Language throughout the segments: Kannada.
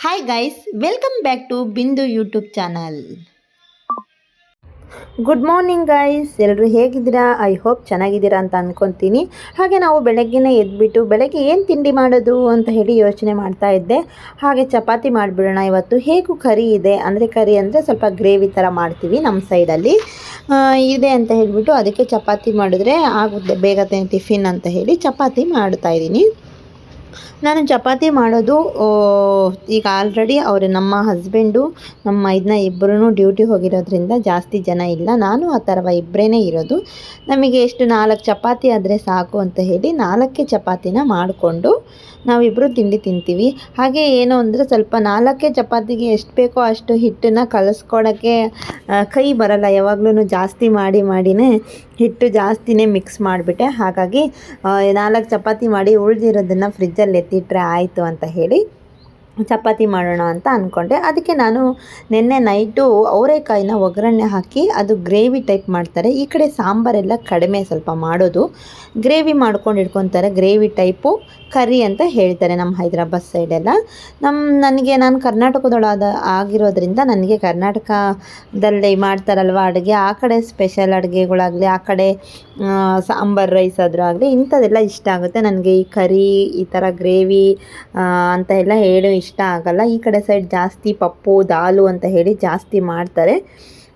Hi guys, welcome back to Bindu YouTube channel. Good morning guys, ಎಲ್ಲರೂ ಹೇಗಿದ್ದೀರಾ? ಐ ಹೋಪ್ ಚೆನ್ನಾಗಿದ್ದೀರಾ ಅಂತ ಅಂದ್ಕೊತೀನಿ. ಹಾಗೆ ನಾವು ಬೆಳಗ್ಗೆನೇ ಎದ್ಬಿಟ್ಟು ಬೆಳಗ್ಗೆ ಏನು ತಿಂಡಿ ಮಾಡೋದು ಅಂತ ಹೇಳಿ ಯೋಚನೆ ಮಾಡ್ತಾ ಇದ್ದೆ. ಹಾಗೆ ಚಪಾತಿ ಮಾಡಿಬಿಡೋಣ ಇವತ್ತು. ಹೇಗೂ ಕರಿ ಇದೆ, ಕರಿ ಅಂದರೆ ಸ್ವಲ್ಪ ಗ್ರೇವಿ ಥರ ಮಾಡ್ತೀವಿ ನಮ್ಮ ಸೈಡಲ್ಲಿ ಇದೆ ಅಂತ ಹೇಳಿಬಿಟ್ಟು ಅದಕ್ಕೆ ಚಪಾತಿ ಮಾಡಿದ್ರೆ ಆಗುತ್ತೆ ಬೇಗ ಟಿಫಿನ್ ಅಂತ ಹೇಳಿ ಚಪಾತಿ ಮಾಡ್ತಾಯಿದ್ದೀನಿ. ನಾನು ಚಪಾತಿ ಮಾಡೋದು ಈಗ ಆಲ್ರೆಡಿ ಅವರು ನಮ್ಮ ಹಸ್ಬೆಂಡು ನಮ್ಮ ಮೈದನ ಇಬ್ಬರೂ ಡ್ಯೂಟಿ ಹೋಗಿರೋದ್ರಿಂದ ಜಾಸ್ತಿ ಜನ ಇಲ್ಲ, ನಾನು ಆ ಥರ ಇಬ್ಬರೇ ಇರೋದು. ನಮಗೆ ಎಷ್ಟು 4 ಚಪಾತಿ ಆದರೆ ಸಾಕು ಅಂತ ಹೇಳಿ 4 ಚಪಾತಿನ ಮಾಡಿಕೊಂಡು ನಾವಿಬ್ಬರು ತಿಂಡಿ ತಿಂತೀವಿ. ಹಾಗೆ ಏನು ಅಂದರೆ ಸ್ವಲ್ಪ 4 ಚಪಾತಿಗೆ ಎಷ್ಟು ಬೇಕೋ ಅಷ್ಟು ಹಿಟ್ಟನ್ನು ಕಲಿಸ್ಕೊಳಕ್ಕೆ ಕೈ ಬರಲ್ಲ, ಯಾವಾಗಲೂ ಜಾಸ್ತಿ ಮಾಡಿನೇ ಹಿಟ್ಟು ಜಾಸ್ತಿನೇ ಮಿಕ್ಸ್ ಮಾಡಿಬಿಟ್ಟೆ. ಹಾಗಾಗಿ 4 ಚಪಾತಿ ಮಾಡಿ ಉಳಿದಿರೋದನ್ನು ಫ್ರಿಜ್ಜಲ್ಲಿ ಎತ್ತಿಟ್ರೆ ಆಯಿತು ಅಂತ ಹೇಳಿ ಚಪಾತಿ ಮಾಡೋಣ ಅಂತ ಅಂದ್ಕೊಂಡೆ. ಅದಕ್ಕೆ ನಾನು ನಿನ್ನೆ ನೈಟು ಅವರೆಕಾಯಿನ ಒಗ್ಗರಣೆ ಹಾಕಿ ಅದು ಗ್ರೇವಿ ಟೈಪ್ ಮಾಡ್ತಾರೆ. ಈ ಕಡೆ ಸಾಂಬಾರೆಲ್ಲ ಕಡಿಮೆ ಸ್ವಲ್ಪ ಮಾಡೋದು, ಗ್ರೇವಿ ಮಾಡ್ಕೊಂಡು ಇಟ್ಕೊತಾರೆ. ಗ್ರೇವಿ ಟೈಪು ಕರಿ ಅಂತ ಹೇಳ್ತಾರೆ ನಮ್ಮ ಹೈದ್ರಾಬಾದ್ ಸೈಡೆಲ್ಲ. ನಾನು ಕರ್ನಾಟಕದೊಳಗೆ ಆಗಿರೋದ್ರಿಂದ ನನಗೆ ಕರ್ನಾಟಕದಲ್ಲಿ ಮಾಡ್ತಾರಲ್ವ ಅಡುಗೆ, ಆ ಕಡೆ ಸ್ಪೆಷಲ್ ಅಡುಗೆಗಳಾಗಲಿ, ಆ ಕಡೆ ಸಾಂಬಾರು ರೈಸ್ ಆದರೂ ಆಗಲಿ ಇಂಥದ್ದೆಲ್ಲ ಇಷ್ಟ ಆಗುತ್ತೆ. ನನಗೆ ಈ ಕರಿ ಈ ಥರ ಗ್ರೇವಿ ಅಂತ ಎಲ್ಲ ಹೇಳಿ ಇಷ್ಟ ಆಗಲ್ಲ. ಈ ಕಡೆ ಸೈಡ್ ಜಾಸ್ತಿ ಪಪ್ಪು ದಾಲು ಅಂತ ಹೇಳಿ ಜಾಸ್ತಿ ಮಾಡ್ತಾರೆ,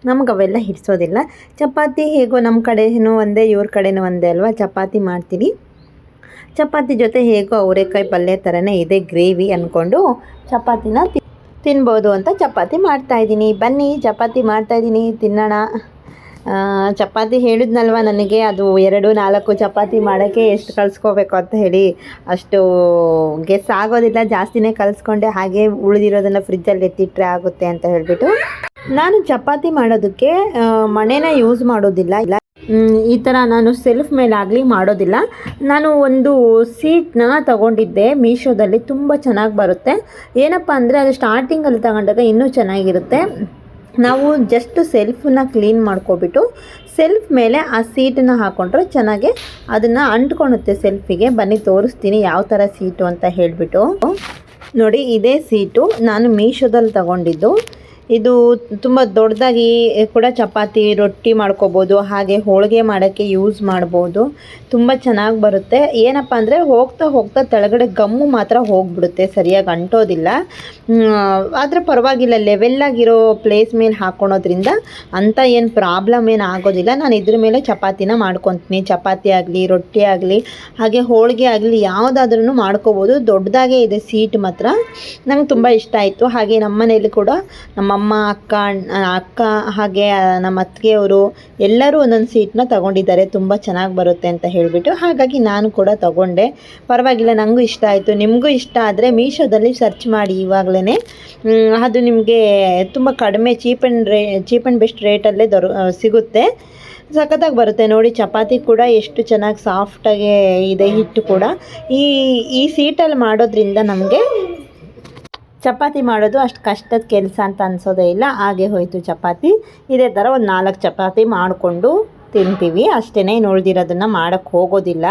ನಮ್ಗೆ ಅವೆಲ್ಲ ಹಿಡಿಸೋದಿಲ್ಲ. ಚಪಾತಿ ಹೇಗೋ ನಮ್ಮ ಕಡೆಯೂ ಒಂದೇ ಇವ್ರ ಕಡೆಯೂ ಒಂದೇ ಅಲ್ವಾ, ಚಪಾತಿ ಮಾಡ್ತೀವಿ. ಚಪಾತಿ ಜೊತೆ ಹೇಗೋ ಅವರೆಕಾಯಿ ಪಲ್ಯ ಥರನೇ ಇದೆ ಗ್ರೇವಿ ಅಂದ್ಕೊಂಡು ಚಪಾತಿನ ತಿನ್ಬೋದು ಅಂತ ಚಪಾತಿ ಮಾಡ್ತಾಯಿದ್ದೀನಿ. ಬನ್ನಿ ಚಪಾತಿ ಮಾಡ್ತಾಯಿದ್ದೀನಿ, ತಿನ್ನೋಣ. ಚಪಾತಿ ಹೇಳಿದ್ನಲ್ವ ನನಗೆ ಅದು 2-4 ಚಪಾತಿ ಮಾಡೋಕ್ಕೆ ಎಷ್ಟು ಕಲಿಸ್ಕೋಬೇಕು ಅಂತ ಹೇಳಿ ಅಷ್ಟು ಗೆಸ್ ಆಗೋದಿಲ್ಲ, ಜಾಸ್ತಿನೇ ಕಲಿಸ್ಕೊಂಡೆ. ಹಾಗೆ ಉಳಿದಿರೋದನ್ನು ಫ್ರಿಜ್ಜಲ್ಲಿ ಎತ್ತಿಟ್ರೆ ಆಗುತ್ತೆ ಅಂತ ಹೇಳಿಬಿಟ್ಟು ನಾನು ಚಪಾತಿ ಮಾಡೋದಕ್ಕೆ ಮಣೆನ ಯೂಸ್ ಮಾಡೋದಿಲ್ಲ. ಈ ಥರ ನಾನು ಸೆಲ್ಫ್ ಮೇಲಾಗಲಿ ಮಾಡೋದಿಲ್ಲ. ನಾನು ಒಂದು ಸೀಟ್ನ ತಗೊಂಡಿದ್ದೆ ಮೀಶೋದಲ್ಲಿ, ತುಂಬ ಚೆನ್ನಾಗಿ ಬರುತ್ತೆ. ಏನಪ್ಪ ಅಂದರೆ ಅದು ಸ್ಟಾರ್ಟಿಂಗಲ್ಲಿ ತಗೊಂಡಾಗ ಇನ್ನೂ ಚೆನ್ನಾಗಿರುತ್ತೆ. ನಾವು ಜಸ್ಟ್ ಸೆಲ್ಫನ್ನ ಕ್ಲೀನ್ ಮಾಡ್ಕೊಬಿಟ್ಟು ಸೆಲ್ಫ್ ಮೇಲೆ ಆ ಸೀಟನ್ನು ಹಾಕ್ಕೊಂಡ್ರೆ ಚೆನ್ನಾಗಿ ಅದನ್ನು ಅಂಟ್ಕೊಳುತ್ತೆ ಸೆಲ್ಫಿಗೆ. ಬನ್ನಿ ತೋರಿಸ್ತೀನಿ ಯಾವ ಥರ ಸೀಟು ಅಂತ ಹೇಳಿಬಿಟ್ಟು. ನೋಡಿ, ಇದೇ ಸೀಟು ನಾನು ಮೀಶೋದಲ್ಲಿ ತಗೊಂಡಿದ್ದು. ಇದು ತುಂಬ ದೊಡ್ಡದಾಗಿ ಕೂಡ ಚಪಾತಿ ರೊಟ್ಟಿ ಮಾಡ್ಕೋಬೋದು, ಹಾಗೆ ಹೋಳಿಗೆ ಮಾಡೋಕ್ಕೆ ಯೂಸ್ ಮಾಡ್ಬೋದು. ತುಂಬ ಚೆನ್ನಾಗಿ ಬರುತ್ತೆ. ಏನಪ್ಪ ಅಂದರೆ ಹೋಗ್ತಾ ಕೆಳಗಡೆ ಗಮ್ಮು ಮಾತ್ರ ಹೋಗಿಬಿಡುತ್ತೆ, ಸರಿಯಾಗಿ ಅಂಟೋದಿಲ್ಲ. ಆದರೆ ಪರವಾಗಿಲ್ಲ, ಲೆವೆಲ್ಲಾಗಿರೋ ಪ್ಲೇಸ್ ಮೇಲೆ ಹಾಕ್ಕೊಳೋದ್ರಿಂದ ಅಂಥ ಏನು ಪ್ರಾಬ್ಲಮ್ ಏನು ಆಗೋದಿಲ್ಲ. ನಾನು ಇದ್ರ ಮೇಲೆ ಚಪಾತಿನ ಮಾಡ್ಕೊತೀನಿ. ಚಪಾತಿ ಆಗಲಿ, ರೊಟ್ಟಿ ಆಗಲಿ, ಹಾಗೆ ಹೋಳಿಗೆ ಆಗಲಿ ಯಾವುದಾದ್ರೂ ಮಾಡ್ಕೋಬೋದು. ದೊಡ್ಡದಾಗೇ ಇದೆ ಸೀಟ್ ಮಾತ್ರ, ನಂಗೆ ತುಂಬ ಇಷ್ಟ ಆಯಿತು. ಹಾಗೆ ನಮ್ಮ ಮನೇಲಿ ಕೂಡ ನಮ್ಮ ಅಕ್ಕ ಹಾಗೆ ನಮ್ಮ ಅತ್ತಿಗೆಯವರು ಎಲ್ಲರೂ ಒಂದೊಂದು ಸೀಟನ್ನ ತಗೊಂಡಿದ್ದಾರೆ, ತುಂಬ ಚೆನ್ನಾಗಿ ಬರುತ್ತೆ ಅಂತ ಹೇಳಿಬಿಟ್ಟು. ಹಾಗಾಗಿ ನಾನು ಕೂಡ ತಗೊಂಡೆ. ಪರವಾಗಿಲ್ಲ, ನನಗೂ ಇಷ್ಟ ಆಯಿತು. ನಿಮಗೂ ಇಷ್ಟ ಆದರೆ ಮೀಶೋದಲ್ಲಿ ಸರ್ಚ್ ಮಾಡಿ, ಇವಾಗಲೇ ಅದು ನಿಮಗೆ ತುಂಬ ಕಡಿಮೆ ಚೀಪ್ ಆ್ಯಂಡ್ ಬೆಸ್ಟ್ ರೇಟಲ್ಲೇ ಸಿಗುತ್ತೆ. ಸಖತ್ತಾಗಿ ಬರುತ್ತೆ ನೋಡಿ. ಚಪಾತಿ ಕೂಡ ಎಷ್ಟು ಚೆನ್ನಾಗಿ ಸಾಫ್ಟಾಗೆ ಇದೆ, ಹಿಟ್ಟು ಕೂಡ ಈ ಸೀಟಲ್ಲಿ ಮಾಡೋದ್ರಿಂದ ನಮಗೆ ಚಪಾತಿ ಮಾಡೋದು ಅಷ್ಟು ಕಷ್ಟದ ಕೆಲಸ ಅಂತ ಅನಿಸೋದೇ ಇಲ್ಲ. ಹಾಗೆ ಹೋಯಿತು ಚಪಾತಿ. ಇದೇ ಥರ ಒಂದು 4 ಚಪಾತಿ ಮಾಡಿಕೊಂಡು ತಿಂತೀವಿ ಅಷ್ಟೇ, ಉಳಿದಿರೋದನ್ನು ಮಾಡೋಕ್ಕೆ ಹೋಗೋದಿಲ್ಲ.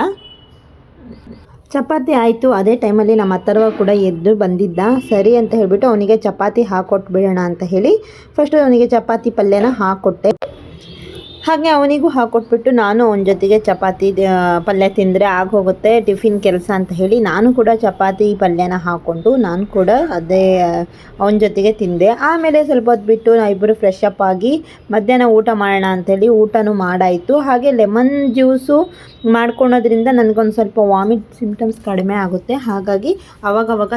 ಚಪಾತಿ ಆಯಿತು. ಅದೇ ಟೈಮಲ್ಲಿ ನಮ್ಮ ಅಥರ್ವ ಕೂಡ ಎದ್ದು ಬಂದಿದ್ದ. ಸರಿ ಅಂತ ಹೇಳಿಬಿಟ್ಟು ಅವನಿಗೆ ಚಪಾತಿ ಹಾಕ್ಕೊಟ್ಬಿಡೋಣ ಅಂತ ಹೇಳಿ ಫಸ್ಟು ಅವನಿಗೆ ಚಪಾತಿ ಪಲ್ಯನ ಹಾಕ್ಕೊಟ್ಟೆ. ಹಾಗೆ ಅವನಿಗೂ ಹಾಕ್ಕೊಟ್ಬಿಟ್ಟು ನಾನು ಅವನ ಜೊತೆಗೆ ಚಪಾತಿ ಪಲ್ಯ ತಿಂದರೆ ಆಗೋಗುತ್ತೆ ಟಿಫಿನ್ ಕೆಲಸ ಅಂತ ಹೇಳಿ ನಾನು ಕೂಡ ಚಪಾತಿ ಪಲ್ಯನ ಹಾಕ್ಕೊಂಡು ನಾನು ಕೂಡ ಅದೇ ಅವನ ಜೊತೆಗೆ ತಿಂದೆ. ಆಮೇಲೆ ಸ್ವಲ್ಪ ಹೊತ್ತು ಬಿಟ್ಟು ನಾವಿಬ್ಬರು ಫ್ರೆಶ್ ಅಪ್ ಆಗಿ ಮಧ್ಯಾಹ್ನ ಊಟ ಮಾಡೋಣ ಅಂಥೇಳಿ ಊಟನೂ ಮಾಡಾಯಿತು. ಹಾಗೆ ಲೆಮನ್ ಜ್ಯೂಸು ಮಾಡ್ಕೊಳೋದ್ರಿಂದ ನನಗೊಂದು ಸ್ವಲ್ಪ ವಾಮಿಟ್ ಸಿಮ್ಟಮ್ಸ್ ಕಡಿಮೆ ಆಗುತ್ತೆ. ಹಾಗಾಗಿ ಅವಾಗವಾಗ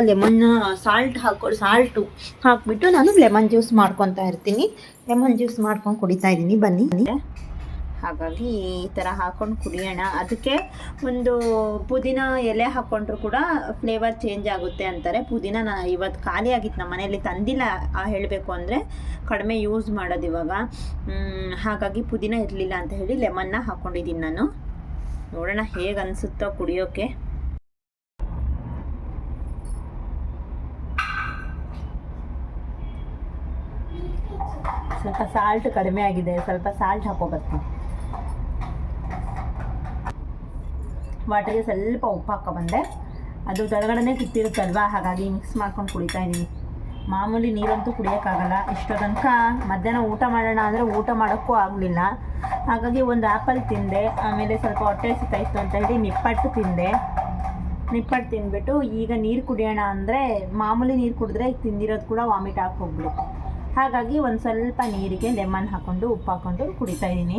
ಸಾಲ್ಟು ಹಾಕಿಬಿಟ್ಟು ನಾನು ಲೆಮನ್ ಜ್ಯೂಸ್ ಮಾಡ್ಕೊತಾ ಇರ್ತೀನಿ. ಲೆಮನ್ ಜ್ಯೂಸ್ ಮಾಡ್ಕೊಂಡು ಕುಡಿತಾ ಇದ್ದೀನಿ. ಬನ್ನಿ, ಹಾಗಾಗಿ ಈ ಥರ ಹಾಕ್ಕೊಂಡು ಕುಡಿಯೋಣ. ಅದಕ್ಕೆ ಒಂದು ಪುದೀನ ಎಲೆ ಹಾಕ್ಕೊಂಡ್ರು ಕೂಡ ಫ್ಲೇವರ್ ಚೇಂಜ್ ಆಗುತ್ತೆ ಅಂತಾರೆ. ಪುದೀನ ಇವತ್ತು ಖಾಲಿ ಆಗಿತ್ತು, ನಮ್ಮ ಮನೆಯಲ್ಲಿ ತಂದಿಲ್ಲ ಹೇಳಬೇಕು ಅಂದರೆ, ಕಡಿಮೆ ಯೂಸ್ ಮಾಡೋದು ಇವಾಗ. ಹಾಗಾಗಿ ಪುದೀನ ಇರಲಿಲ್ಲ ಅಂತ ಹೇಳಿ ಲೆಮನ್ನ ಹಾಕ್ಕೊಂಡಿದ್ದೀನಿ ನಾನು. ನೋಡೋಣ ಹೇಗೆ ಅನಿಸುತ್ತೋ ಕುಡಿಯೋಕ್ಕೆ. ಸ್ವಲ್ಪ ಸಾಲ್ಟ್ ಕಡಿಮೆ ಆಗಿದೆ, ಸ್ವಲ್ಪ ಸಾಲ್ಟ್ ಹಾಕೋಬರ್ತೀನಿ. ವಾಟರ್ಗೆ ಸ್ವಲ್ಪ ಉಪ್ಪು ಹಾಕೊಬಂದೆ. ಅದು ಕೆಳಗಡೆ ಕಿತ್ತಿರುತ್ತಲ್ವ, ಹಾಗಾಗಿ ಮಿಕ್ಸ್ ಮಾಡ್ಕೊಂಡು ಕುಡಿತಾ ಇದ್ದೀನಿ. ಮಾಮೂಲಿ ನೀರಂತೂ ಕುಡಿಯೋಕ್ಕಾಗಲ್ಲ. ಇಷ್ಟೋ ತನಕ ಮಧ್ಯಾಹ್ನ ಊಟ ಮಾಡೋಣ ಅಂದರೆ ಊಟ ಮಾಡೋಕ್ಕೂ ಆಗಲಿಲ್ಲ. ಹಾಗಾಗಿ ಒಂದು ಆ್ಯಪಲ್ ತಿಂದೆ. ಆಮೇಲೆ ಸ್ವಲ್ಪ ಹೊಟ್ಟೆ ಹಸಿತಾಯಿತ್ತು ಅಂತ ಹೇಳಿ ನಿಪ್ಪಟ್ಟು ತಿಂದೆ. ನಿಪ್ಪಟ್ಟು ತಿಂದ್ಬಿಟ್ಟು ಈಗ ನೀರು ಕುಡಿಯೋಣ ಅಂದರೆ ಮಾಮೂಲಿ ನೀರು ಕುಡಿದ್ರೆ ತಿಂದಿರೋದು ಕೂಡ ವಾಮಿಟ್ ಹಾಕಿ ಹೋಗ್ಬಿಡುತ್ತೆ. ಹಾಗಾಗಿ ಒಂದು ಸ್ವಲ್ಪ ನೀರಿಗೆ ಲೆಮನ್ ಹಾಕ್ಕೊಂಡು ಉಪ್ಪು ಹಾಕ್ಕೊಂಡು ಕುಡಿತಾಯಿದ್ದೀನಿ.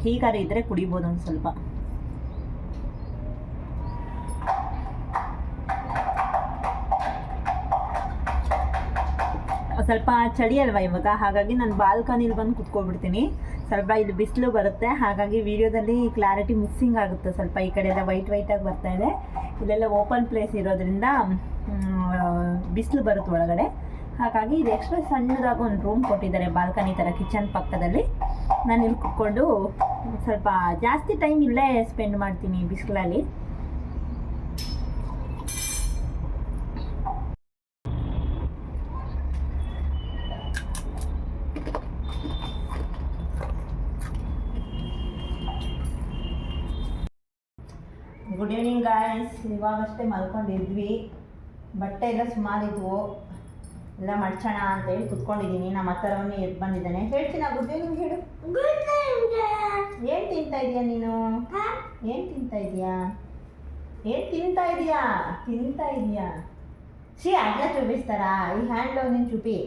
ಹೀಗಾದ್ರೆ ಇದ್ದರೆ ಕುಡಿಬೋದು ಒಂದು ಸ್ವಲ್ಪ. ಸ್ವಲ್ಪ ಚಳಿ ಅಲ್ವಾ ಇವಾಗ, ಹಾಗಾಗಿ ನಾನು ಬಾಲ್ಕನಿಲಿ ಬಂದು ಕುತ್ಕೊಬಿಡ್ತೀನಿ. ಸ್ವಲ್ಪ ಇದು ಬಿಸಿಲು ಬರುತ್ತೆ, ಹಾಗಾಗಿ ವಿಡಿಯೋದಲ್ಲಿ ಕ್ಲಾರಿಟಿ ಮಿಸ್ಸಿಂಗ್ ಆಗುತ್ತೆ. ಸ್ವಲ್ಪ ಈ ಕಡೆ ಎಲ್ಲ ವೈಟಾಗಿ ಬರ್ತಾ ಇದೆ. ಇಲ್ಲೆಲ್ಲ ಓಪನ್ ಪ್ಲೇಸ್ ಇರೋದ್ರಿಂದ ಬಿಸಿಲು ಬರುತ್ತೆ ಒಳಗಡೆ. ಹಾಗಾಗಿ ಇದು ಎಕ್ಸ್ಟ್ರಾ ಸಣ್ಣದಾಗಿ ಒಂದು ರೂಮ್ ಕೊಟ್ಟಿದ್ದಾರೆ ಬಾಲ್ಕನಿ ಥರ ಕಿಚನ್ ಪಕ್ಕದಲ್ಲಿ. ನಾನು ಇಲ್ಲಿ ಕುತ್ಕೊಂಡು ಸ್ವಲ್ಪ ಜಾಸ್ತಿ ಟೈಮ್ ಇಲ್ಲೇ ಸ್ಪೆಂಡ್ ಮಾಡ್ತೀನಿ ಬಿಸಿಲಲ್ಲಿ. Good evening guys. ಇವಾಗಷ್ಟೇ ಮಲ್ಕೊಂಡಿದ್ವಿ. ಬಟ್ಟೆ ಎಲ್ಲ ಸುಮಾರಿದ್ವು, ಎಲ್ಲ ಮಡ್ಚೋಣ ಅಂತೇಳಿ ಕುತ್ಕೊಂಡಿದ್ದೀನಿ. ನಮ್ಮ ಹತ್ರವನ್ನೇ ಎದ್ದು ಬಂದಿದ್ದಾನೆ. ಹೇಳ್ತೀನಿ ಗುಡ್ ಈವ್ನಿಂಗ್ ಹೇಳು. ಏನು ತಿಂತಾ ಇದೀಯಾ ನೀನು? ಏನು ತಿಂತಾ ಇದೀಯಾ? ತಿಂತಾ ಇದೀಯಾ ಸಿ ಅಡ್ಲ ಚುಬಿಸ್ತಾರಾ? ಈ ಹ್ಯಾಂಡ್ಲು ನೀನು ಚುಪಿ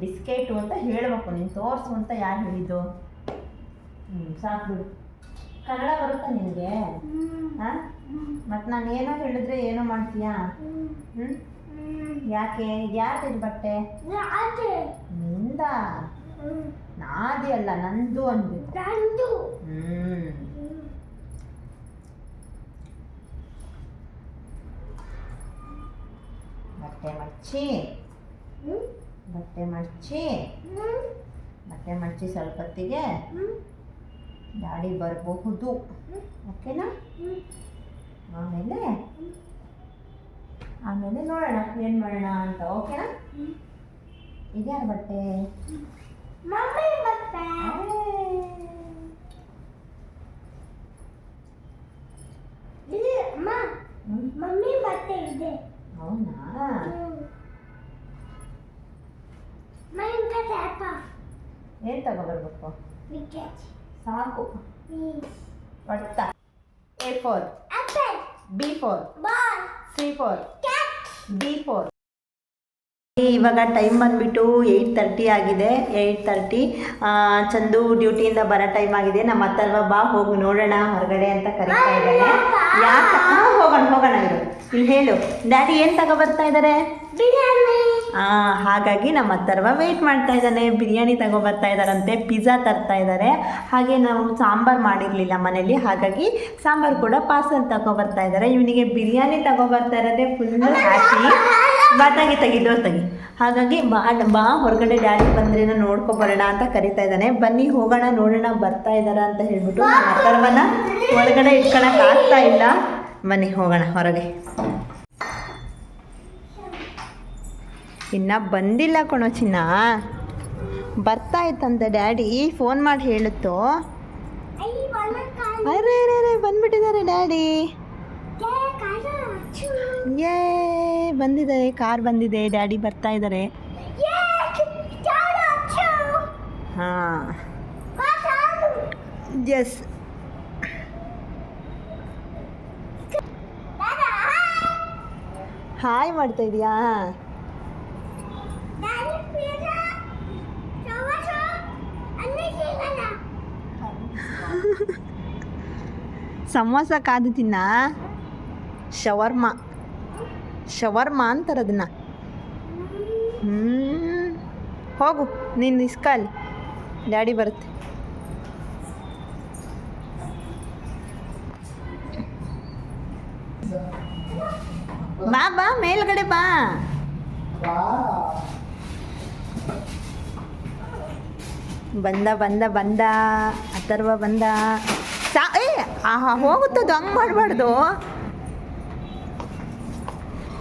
ಬಿಸ್ಕೆಟು ಅಂತ ಹೇಳಬೇಕು. ನೀನು ತೋರಿಸು ಅಂತ ಯಾರು ಹೇಳಿದ್ದು? ಸಾಕು ಬಿಡು. ಕನ್ನಡ ಬರುತ್ತಾ ನಿನಗೆ? ಹಾಂ, ಮತ್ತು ನಾನು ಏನೋ ಹೇಳಿದ್ರೆ ಏನೋ ಮಾಡ್ತೀಯಾ? ಯಾಕೆ? ಯಾರ್ದು ಬಟ್ಟೆ? ನಿಂದ? ನಾದಿ ಅಲ್ಲ, ನಂದು ಅಂದ್ಬಿಟ್ಟು. ಬಟ್ಟೆ ಮಡ್ಚಿ ಸ್ವಲ್ಪ ಹೊತ್ತಿಗೆ ಗಾಡಿ ಬರಬಹುದು. ಓಕೆನಾ? ಆಮೇಲೆ ನೋಡೋಣ ಏನು ಮಾಡೋಣ ಅಂತ. ಓಕೆನಾ? ಇದ್ಯಾರ ಬಟ್ಟೆ? ಮಮ್ಮಿ ಬಟ್ಟೆ ಇದೆ. ಹೌದಾ? ಏನು ತಗೊಬರ್ಬೇಕು? ಸಾಕು. ಪಡ್ತ. A4, B4, C4, D4. ಇವಾಗ ಟೈಮ್ ಬಂದುಬಿಟ್ಟು 8:30 ಆಗಿದೆ. 8:30 ಚಂದು ಡ್ಯೂಟಿಯಿಂದ ಬರೋ ಟೈಮ್ ಆಗಿದೆ. ನಮ್ಮ ಹತ್ತಲ್ವ ಬಾ ಹೋಗಿ ನೋಡೋಣ ಹೊರಗಡೆ ಅಂತ ಕರೀತಾ ಇದ್ದಾನೆ. ಯಾಕೆ? ಹೋಗೋಣ ಇರು. ಇಲ್ಲಿ ಹೇಳು, ಡ್ಯಾಡಿ ಏನು ತಗೊಬರ್ತಾ ಇದ್ದಾರೆ? ಹಾಗಾಗಿ ನಮ್ಮ ಹತ್ತರ್ವ ವೆಯ್ಟ್ ಮಾಡ್ತಾ ಇದ್ದಾನೆ. ಬಿರಿಯಾನಿ ತಗೊಬರ್ತಾ ಇದ್ದಾರಂತೆ, ಪಿಜ್ಜಾ ತರ್ತಾ ಇದ್ದಾರೆ. ಹಾಗೆ ನಾವು ಸಾಂಬಾರು ಮಾಡಿರಲಿಲ್ಲ ಮನೇಲಿ, ಹಾಗಾಗಿ ಸಾಂಬಾರು ಕೂಡ ಪಾರ್ಸಲ್ ತಗೊಬರ್ತಾ ಇದ್ದಾರೆ. ಇವನಿಗೆ ಬಿರಿಯಾನಿ ತಗೊಬರ್ತಾ ಇರೋದೇ ಫುಲ್ಲು ಹ್ಯಾಪಿ. ತೆಗಿ ಡೋರ್ ತೆಗಿ. ಹಾಗಾಗಿ ಬಾ ಹೊರಗಡೆ ಡ್ಯಾಡಿ ಬಂದ್ರೇನೋ ನೋಡ್ಕೊಬರೋಣ ಅಂತ ಕರಿತಾ ಇದ್ದಾನೆ. ಬನ್ನಿ ಹೋಗೋಣ ನೋಡೋಣ ಬರ್ತಾ ಇದ್ದಾರ ಅಂತ ಹೇಳ್ಬಿಟ್ಟು ನಮ್ಮ ಹತ್ತರ್ವನ ಒಳಗಡೆ ಇಟ್ಕೊಳಕ್ಕೆ ಆಗ್ತಾ ಇಲ್ಲ. ಬನ್ನಿ ಹೋಗೋಣ ಹೊರಗೆ. ಇನ್ನು ಬಂದಿಲ್ಲ ಕಣೋ ಚಿನ್ನ. ಬರ್ತಾ ಇತ್ತಂತೆ ಡ್ಯಾಡಿ, ಫೋನ್ ಮಾಡಿ ಹೇಳುತ್ತೋ. ಅರೆ ಬಂದ್ಬಿಟ್ಟಿದ್ದಾರೆ ಡ್ಯಾಡಿ. ಏ ಬಂದಿದ್ದಾರೆ, ಕಾರ್ ಬಂದಿದೆ, ಡ್ಯಾಡಿ ಬರ್ತಾ ಇದ್ದಾರೆ. ಹಾಂ ಎಸ್. ಹಾಯ್ ಮಾಡ್ತಾ ಇದೀಯಾ? ಸಮೋಸ ಕಾದು ತಿನ್ನ. ಶವರ್ಮ ಅಂತಾರೆ ಅದನ್ನು. ಹೋಗು ನೀನು ಇಸ್ಕಲ್ಲಿ, ಡ್ಯಾಡಿ ಬರುತ್ತೆ. ಬಾ ಮೇಲ್ಗಡೆ ಬಾ. ಬಂದ ಅಥರ್ವ ಬಂದ. ಹೋಗುತ್ತದು, ಹಂಗೆ ಮಾಡಬಾರ್ದು.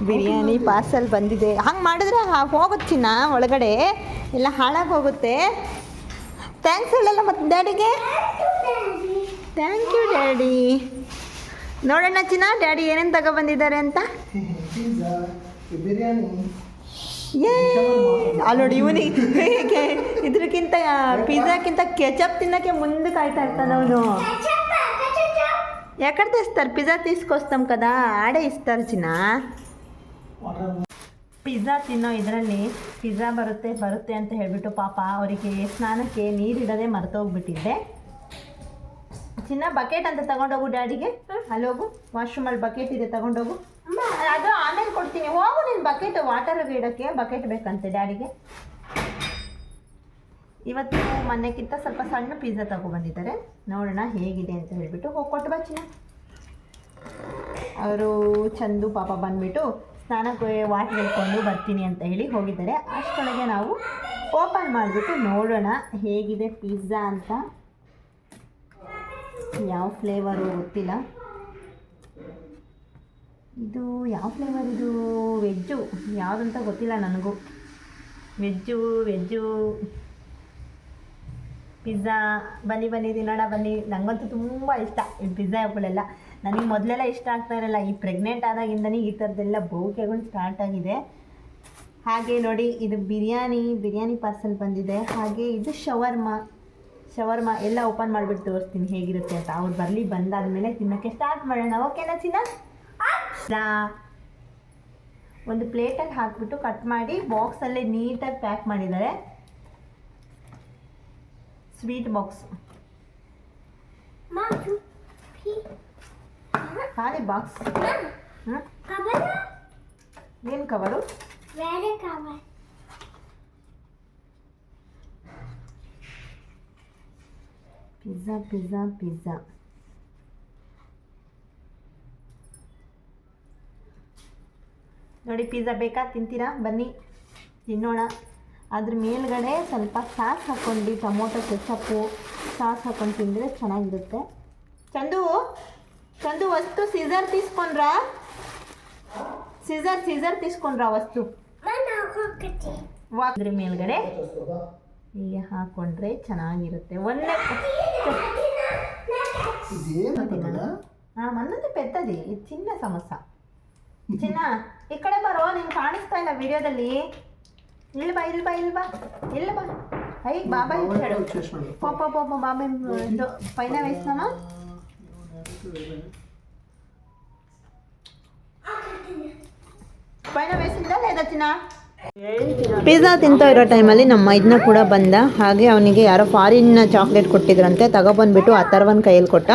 ಬಿರಿಯಾನಿ ಪಾರ್ಸಲ್ ಬಂದಿದೆ. ಹಂಗೆ ಮಾಡಿದ್ರೆ ಹೋಗುತ್ತೆ ಚಿನ್ನ, ಒಳಗಡೆ ಎಲ್ಲ ಹಾಳಾಗಿ ಹೋಗುತ್ತೆ. ಥ್ಯಾಂಕ್ಸ್ ಹೇಳಲ್ಲ ಮತ್ತು ಡ್ಯಾಡಿಗೆ. Thank you daddy. ನೋಡೋಣ ಚಿನ್ನ ಡ್ಯಾಡಿ ಏನೇನು ತಗೊಬಂದಿದ್ದಾರೆ ಅಂತ. ಬಿರಿಯಾನಿ. ಏ ಅಲ್ಲಿ ನೋಡಿ ಇವನಿಗೆ ಇದ್ರಕ್ಕಿಂತ ಪಿಜ್ಜಾಕ್ಕಿಂತ ಕೆಚಪ್ ತಿನ್ನೋಕ್ಕೆ ಮುಂದೆ ಕಾಯ್ತಾ ಇರ್ತಾನೆ ಅವನು. ఎక్కడ తెస్తారు పిజ్జా తీసుకొస్తాం కదా ఆడే ఇస్తారు చిన్న. ಪಿಜ್ಜಾ ತಿನ್ನೋ ಇದರಲ್ಲಿ ಪಿಜ್ಜಾ ಬರುತ್ತೆ ಅಂತ ಹೇಳಿಬಿಟ್ಟು ಪಾಪ ಅವರಿಗೆ ಸ್ನಾನಕ್ಕೆ ನೀರಿಡದೆ ಮರ್ತೋಗ್ಬಿಟ್ಟಿದ್ದೆ. ಚಿನ್ನ ಬಕೆಟ್ ಅಂತ ತಗೊಂಡೋಗು ಡ್ಯಾಡಿಗೆ. ಅಲ್ಲಿ ಹೋಗು, ವಾಶ್ರೂಮಲ್ಲಿ ಬಕೆಟ್ ಇದೆ ತಗೊಂಡೋಗು. ಅದು ಆಮೇಲೆ ಕೊಡ್ತೀನಿ, ಹೋಗು ನೀನು. ಬಕೆಟ್ ವಾಟರ್ ಇಡೋಕ್ಕೆ ಬಕೆಟ್ ಬೇಕಂತೆ ಡ್ಯಾಡಿಗೆ. ಇವತ್ತು ಮೊನ್ನೆಕ್ಕಿಂತ ಸ್ವಲ್ಪ ಸಣ್ಣ ಪಿಜ್ಜಾ ತಗೊಬಂದಿದ್ದಾರೆ. ನೋಡೋಣ ಹೇಗಿದೆ ಅಂತ ಹೇಳಿಬಿಟ್ಟು ಕೊಟ್ಟು ಬಾ ಚಿನ್ನ. ಅವರು ಚಂದು ಪಾಪ ಬಂದುಬಿಟ್ಟು ಸ್ನಾನಕ್ಕೆ ವಾಟರ್ ಹಿಡ್ಕೊಂಡು ಬರ್ತೀನಿ ಅಂತ ಹೇಳಿ ಹೋಗಿದ್ದಾರೆ. ಅಷ್ಟೊಳಗೆ ನಾವು ಓಪನ್ ಮಾಡಿಬಿಟ್ಟು ನೋಡೋಣ ಹೇಗಿದೆ ಪಿಜ್ಜಾ ಅಂತ. ಯಾವ ಫ್ಲೇವರು ಗೊತ್ತಿಲ್ಲ. ಇದು ಯಾವ ಫ್ಲೇವರ್ ಇದು? ವೆಜ್ಜು ಯಾವುದಂತ ಗೊತ್ತಿಲ್ಲ ನನಗೂ. Veg pizza. ಬನ್ನಿ ತಿನ್ನೋಣ ಬನ್ನಿ. ನನಗಂತೂ ತುಂಬ ಇಷ್ಟ ಈ ಪಿಜ್ಜಾಗಳೆಲ್ಲ. ನನಗೆ ಮೊದಲೆಲ್ಲ ಇಷ್ಟ ಆಗ್ತಾ ಇರಲ್ಲ. ಈ ಪ್ರೆಗ್ನೆಂಟ್ ಆದಾಗಿಂದನೇ ಈ ಥರದ್ದೆಲ್ಲ ಬೌಕೆಗಳು ಸ್ಟಾರ್ಟ್ ಆಗಿದೆ. ಹಾಗೆ ನೋಡಿ ಇದು ಬಿರಿಯಾನಿ ಪಾರ್ಸೆಲ್ ಬಂದಿದೆ. ಹಾಗೆ ಇದು ಶವರ್ಮ ಎಲ್ಲ ಓಪನ್ ಮಾಡಿಬಿಟ್ಟು ತೋರಿಸ್ತೀನಿ ಹೇಗಿರುತ್ತೆ ಅಂತ. ಅವ್ರು ಬಂದಾದಮೇಲೆ ತಿನ್ನೋಕ್ಕೆ ಸ್ಟಾರ್ಟ್ ಮಾಡೋಣ. ಓಕೆನಾ ಚಿನ್ನ? ಒಂದು ಪ್ಲೇಟಲ್ಲಿ ಹಾಕ್ಬಿಟ್ಟು ಕಟ್ ಮಾಡಿ ಬಾಕ್ಸಲ್ಲೇ ನೀಟಾಗಿ ಪ್ಯಾಕ್ ಮಾಡಿದ್ದಾರೆ. ಸ್ವೀಟ್ ಬಾಕ್ಸ್, ಖಾಲಿ ಬಾಕ್ಸ್. ಏನು ಕವರು? ಪಿಜ್ಜಾ. ನೋಡಿ ಪಿಜ್ಜಾ ಬೇಕಾ? ತಿಂತೀರಾ? ಬನ್ನಿ ತಿನ್ನೋಣ. ಅದ್ರ ಮೇಲ್ಗಡೆ ಸ್ವಲ್ಪ ಸಾಸ್ ಹಾಕ್ಕೊಂಡು ಟೊಮೊಟೊ ಕೆಚಪ್ಪು ಸಾಸ್ ಹಾಕ್ಕೊಂಡು ತಿಂದರೆ ಚೆನ್ನಾಗಿರುತ್ತೆ. ಚಂದು ವಸ್ತು ಸೀಸರ್ తీసుಕೊಂಡ್ರಾ? ಸೀಸರ್ తీసుಕೊಂಡ್ರಾ ವಸ್ತು? ಅದ್ರ ಮೇಲ್ಗಡೆ ಹೀಗೆ ಹಾಕ್ಕೊಂಡ್ರೆ ಚೆನ್ನಾಗಿರುತ್ತೆ. ಮನ್ನದು ಪೆದ್ದది. ಇದು ಚಿನ್ನ ಸಮೋಸ. ಚಿನ್ನ ಈ ಕಡೆ ಬರೋ, ನೀನು ಕಾಣಿಸ್ತಾ ಇಲ್ಲ ವಿಡಿಯೋದಲ್ಲಿ. ಇಲ್ಬಾ ಅಯ್ಯ ಬಾಬಾ ಇಚ್ಚಾడు. పాప బాబా పైన వేస్తామా? పైన వేసిందా లేదా చిన్న? ಪಿಜ್ಜಾ ತಿಂತಾ ಇರೋ ಟೈಮಲ್ಲಿ ನಮ್ಮ ಇದನ್ನ ಕೂಡ ಬಂದ. ಹಾಗೆ ಅವನಿಗೆ ಯಾರೋ ಫಾರಿನ್ ಚಾಕ್ಲೇಟ್ ಕೊಟ್ಟಿದ್ರಂತೆ, ತಗೊಬಂದ್ಬಿಟ್ಟು ಅಥರ್ವನ್ ಕೈಯಲ್ಲಿ ಕೊಟ್ಟ.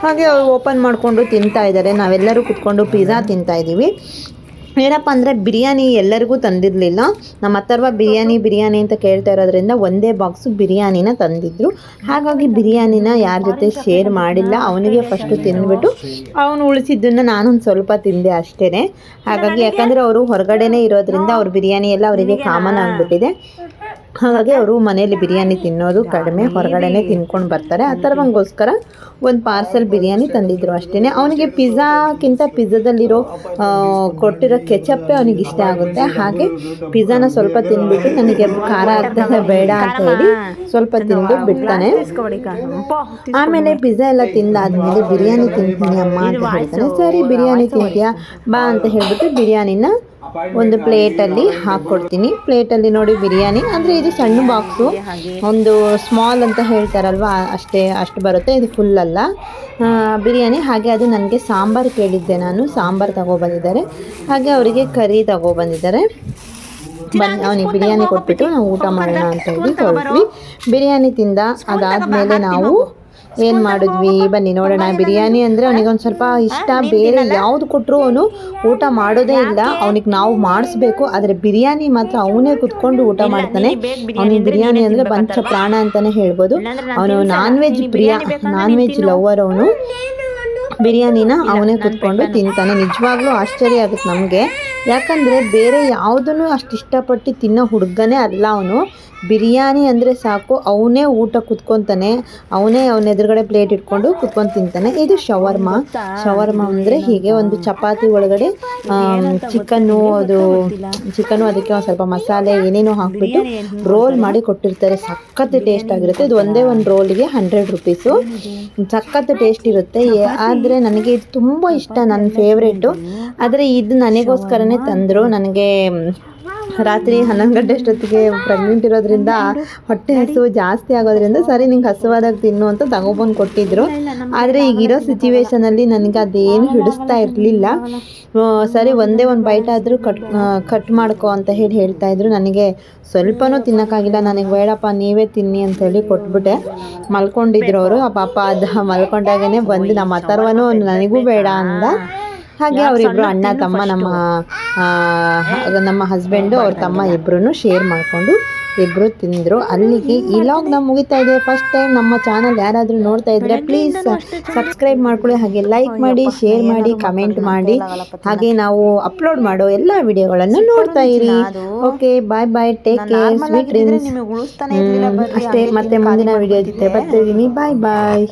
ಹಾಗೆ ಅವ್ರು ಓಪನ್ ಮಾಡಿಕೊಂಡು ತಿಂತಾ ಇದ್ದಾರೆ. ನಾವೆಲ್ಲರೂ ಕುತ್ಕೊಂಡು ಪಿಜ್ಜಾ ತಿಂತಾ ಇದ್ದೀವಿ. ಏನಪ್ಪ ಅಂದರೆ ಬಿರಿಯಾನಿ ಎಲ್ಲರಿಗೂ ತಂದಿರಲಿಲ್ಲ. ನಮ್ಮ ಅಥರ್ವ ಬಿರಿಯಾನಿ ಅಂತ ಕೇಳ್ತಾ ಇರೋದ್ರಿಂದ ಒಂದೇ ಬಾಕ್ಸು ಬಿರಿಯಾನಿನ ತಂದಿದ್ರು. ಹಾಗಾಗಿ ಬಿರಿಯಾನಿನ ಯಾರ ಜೊತೆ ಶೇರ್ ಮಾಡಿಲ್ಲ. ಅವನಿಗೆ ಫಸ್ಟು ತಿಂದ್ಬಿಟ್ಟು ಅವನು ಉಳಿಸಿದ್ದನ್ನು ನಾನೊಂದು ಸ್ವಲ್ಪ ತಿಂದೆ ಅಷ್ಟೇ. ಹಾಗಾಗಿ ಯಾಕಂದರೆ ಅವರು ಹೊರಗಡೆನೇ ಇರೋದ್ರಿಂದ ಅವ್ರ ಬಿರಿಯಾನಿ ಎಲ್ಲ ಅವರಿಗೆ ಕಾಮನ್ ಆಗಿಬಿಟ್ಟಿದೆ. ಹಾಗಾಗಿ ಅವರು ಮನೆಯಲ್ಲಿ ಬಿರಿಯಾನಿ ತಿನ್ನೋದು ಕಡಿಮೆ, ಹೊರಗಡೆನೇ ತಿನ್ಕೊಂಡು ಬರ್ತಾರೆ. ಅಥರ್ವಂಗೋಸ್ಕರ ಒಂದು ಪಾರ್ಸೆಲ್ ಬಿರಿಯಾನಿ ತಂದಿದ್ರು ಅಷ್ಟೇ. ಅವನಿಗೆ ಪಿಜ್ಜಾಕ್ಕಿಂತ ಪಿಜ್ಜಾದಲ್ಲಿರೋ ಕೊಟ್ಟಿರೋ ಕೆಚಪ್ಪೇ ಅವನಿಗೆ ಇಷ್ಟ ಆಗುತ್ತೆ. ಹಾಗೆ ಪಿಜ್ಜಾನ ಸ್ವಲ್ಪ ತಿಂದ್ಬಿಟ್ಟು ನನಗೆ ಖಾರ ಆಗ್ತದೆ ಬೇಡ ಅಂತ ಹೇಳಿ ಸ್ವಲ್ಪ ತಿಂದು ಬಿಡ್ತಾನೆ. ಆಮೇಲೆ ಪಿಜ್ಜಾ ಎಲ್ಲ ತಿಂದಾದ್ಮೇಲೆ ಬಿರಿಯಾನಿ ತಿಂತೀನಿ ಅಮ್ಮ ಅಂತ ಹೇಳ್ತಾನೆ. ಸರಿ ಬಿರಿಯಾನಿ ತಿಂತೀಯಾ ಬಾ ಅಂತ ಹೇಳ್ಬಿಟ್ಟು ಬಿರಿಯಾನಿನ ಒಂದು ಪ್ಲೇಟಲ್ಲಿ ಹಾಕ್ಕೊಡ್ತೀನಿ. ಪ್ಲೇಟಲ್ಲಿ ನೋಡಿ ಬಿರಿಯಾನಿ ಅಂದರೆ ಇದು ಸಣ್ಣ ಬಾಕ್ಸು, ಒಂದು ಸ್ಮಾಲ್ ಅಂತ ಹೇಳ್ತಾರಲ್ವ ಅಷ್ಟು ಬರುತ್ತೆ. ಇದು ಫುಲ್ ಅಲ್ಲ ಬಿರಿಯಾನಿ. ಹಾಗೆ ಅದು ನನಗೆ ಸಾಂಬಾರು ಕೇಳಿದ್ದೆ ನಾನು. ಸಾಂಬಾರು ತಗೊಬಂದಿದ್ದಾರೆ. ಹಾಗೆ ಅವರಿಗೆ ಕರಿ ತಗೊಬಂದಿದ್ದಾರೆ. ಅವನಿಗೆ ಬಿರಿಯಾನಿ ಕೊಟ್ಬಿಟ್ಟು ನಾವು ಊಟ ಮಾಡೋಣ ಅಂತ ಹೇಳಿ ಹೊರಟ್ವಿ. ಬಿರಿಯಾನಿ ತಿಂದ. ಅದಾದಮೇಲೆ ನಾವು ಏನು ಮಾಡಿದ್ವಿ ಬನ್ನಿ ನೋಡೋಣ. ಬಿರಿಯಾನಿ ಅಂದರೆ ಅವನಿಗೊಂದು ಸ್ವಲ್ಪ ಇಷ್ಟ. ಬೇರೆ ಯಾವುದು ಕೊಟ್ಟರು ಅವನು ಊಟ ಮಾಡೋದೇ ಇಲ್ಲ. ಅವನಿಗೆ ನಾವು ಮಾಡಿಸ್ಬೇಕು. ಆದರೆ ಬಿರಿಯಾನಿ ಮಾತ್ರ ಅವನೇ ಕುತ್ಕೊಂಡು ಊಟ ಮಾಡ್ತಾನೆ. ಅವನಿಗೆ ಬಿರಿಯಾನಿ ಅಂದರೆ ಪಂಚ ಪ್ರಾಣ ಅಂತಲೇ ಹೇಳ್ಬೋದು. ಅವನು ನಾನ್ ವೆಜ್ ಲವರ್. ಅವನು ಬಿರಿಯಾನಿನ ಅವನೇ ಕುತ್ಕೊಂಡು ತಿಂತಾನೆ. ನಿಜವಾಗ್ಲೂ ಆಶ್ಚರ್ಯ ಆಗುತ್ತೆ ನಮಗೆ. ಯಾಕಂದರೆ ಬೇರೆ ಯಾವುದನ್ನು ಅಷ್ಟು ಇಷ್ಟಪಟ್ಟು ತಿನ್ನೋ ಹುಡುಗನೇ ಅಲ್ಲ ಅವನು. ಬಿರಿಯಾನಿ ಅಂದರೆ ಸಾಕು ಅವನೇ ಊಟ ಕುತ್ಕೊತಾನೆ, ಅವನ ಎದುರುಗಡೆ ಪ್ಲೇಟ್ ಇಟ್ಕೊಂಡು ಕುತ್ಕೊಂಡು ತಿಂತಾನೆ. ಇದು ಶವರ್ಮ. ಶವರ್ಮ ಅಂದರೆ ಹೀಗೆ ಒಂದು ಚಪಾತಿ ಒಳಗಡೆ ಚಿಕನ್ನು ಅದಕ್ಕೆ ಒಂದು ಸ್ವಲ್ಪ ಮಸಾಲೆ ಏನೇನೋ ಹಾಕ್ಬಿಟ್ಟು ರೋಲ್ ಮಾಡಿ ಕೊಟ್ಟಿರ್ತಾರೆ. ಸಖತ್ ಟೇಸ್ಟ್ ಆಗಿರುತ್ತೆ. ಇದು ಒಂದೇ ಒಂದು ರೋಲಿಗೆ 100 ರೂಪೀಸು. ಸಖತ್ ಟೇಸ್ಟ್ ಇರುತ್ತೆ. ಆದರೆ ನನಗೆ ಇದು ತುಂಬ ಇಷ್ಟ, ನನ್ನ ಫೇವ್ರೇಟು. ಆದರೆ ಇದು ನನಗೋಸ್ಕರನೇ ತಂದರು. ನನಗೆ ರಾತ್ರಿ 11 ಗಂಟೆ ಅಷ್ಟೊತ್ತಿಗೆ ಪ್ರೆಗ್ನೆಂಟ್ ಇರೋದ್ರಿಂದ ಹೊಟ್ಟೆ ಹಸಿವು ಜಾಸ್ತಿ ಆಗೋದ್ರಿಂದ ಸರಿ ನಿಂಗೆ ಹಸುವಾದಾಗ ತಿನ್ನು ಅಂತ ತಗೊಬಂದು ಕೊಟ್ಟಿದ್ರು. ಆದರೆ ಈಗಿರೋ ಸಿಚುವೇಶನಲ್ಲಿ ನನಗೆ ಅದೇನು ಹಿಡಿಸ್ತಾ ಇರಲಿಲ್ಲ. ಸರಿ ಒಂದೇ ಒಂದು ಬೈಟ್ ಆದರೂ ಕಟ್ ಮಾಡ್ಕೊ ಅಂತ ಹೇಳ್ತಾಯಿದ್ರು. ನನಗೆ ಸ್ವಲ್ಪನೂ ತಿನ್ನೋಕ್ಕಾಗಿಲ್ಲ. ನನಗೆ ಬೇಡಪ್ಪ ನೀವೇ ತಿನ್ನಿ ಅಂತೇಳಿ ಕೊಟ್ಬಿಟ್ಟೆ. ಮಲ್ಕೊಂಡಿದ್ರು ಅವರು. ಆ ಪಾಪ ಅದು ಮಲ್ಕೊಂಡಾಗೇ ಬಂದು ನಮ್ಮ ಅಥರ್ವನೂ ನನಗೂ ಬೇಡ ಅಂದ. ಹಾಗೆ ಅವರಿಬ್ಬರು ಅಣ್ಣ ತಮ್ಮ ನಮ್ಮ ಹಸ್ಬೆಂಡು ಅವ್ರ ತಮ್ಮ ಇಬ್ಬರೂ ಶೇರ್ ಮಾಡಿಕೊಂಡು ಇಬ್ಬರು ತಿಂದರು. ಅಲ್ಲಿಗೆ ಈ ಲಾಗ್ ನಾವು ಮುಗಿತಾ ಇದೆ. ಫಸ್ಟ್ ಟೈಮ್ ನಮ್ಮ ಚಾನಲ್ ಯಾರಾದರೂ ನೋಡ್ತಾ ಇದ್ದರೆ ಪ್ಲೀಸ್ ಸಬ್ಸ್ಕ್ರೈಬ್ ಮಾಡ್ಕೊಳ್ಳಿ, ಹಾಗೆ ಲೈಕ್ ಮಾಡಿ, ಶೇರ್ ಮಾಡಿ, ಕಮೆಂಟ್ ಮಾಡಿ, ಹಾಗೆ ನಾವು ಅಪ್ಲೋಡ್ ಮಾಡೋ ಎಲ್ಲ ವಿಡಿಯೋಗಳನ್ನು ನೋಡ್ತಾ ಇರಿ. ಓಕೆ, ಬಾಯ್ ಬಾಯ್, ಟೇಕ್ ಕೇರ್, ಸ್ವೀಟ್ ಡ್ರೀಮ್ಸ್. ಅಷ್ಟೇ, ಮತ್ತೆ ಮುಂದಿನ ವಿಡಿಯೋ ಜೊತೆ ಬರ್ತಿದ್ದೀನಿ. ಬಾಯ್ ಬಾಯ್.